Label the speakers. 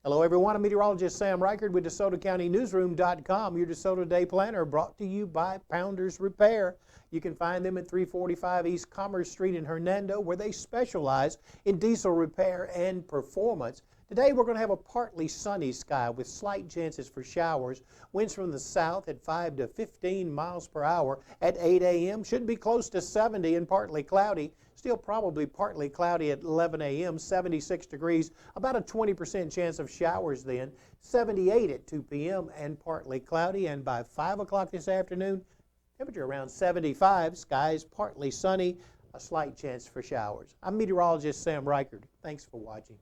Speaker 1: Hello everyone, I'm meteorologist Sam Reichard with DeSotoCountyNewsroom.com, your DeSoto Day Planner, brought to you by Pounders Repair. You can find them at 345 East Commerce Street in Hernando, where they specialize in diesel repair and performance. Today we're going to have a partly sunny sky with slight chances for showers. Winds from the south at 5 to 15 miles per hour at 8 a.m. Should be close to 70 and partly cloudy. Still probably partly cloudy at 11 a.m., 76 degrees, about a 20% chance of showers then, 78 at 2 p.m. and partly cloudy, and by 5 o'clock this afternoon, temperature around 75, skies partly sunny, a slight chance for showers. I'm meteorologist Sam Reichard. Thanks for watching.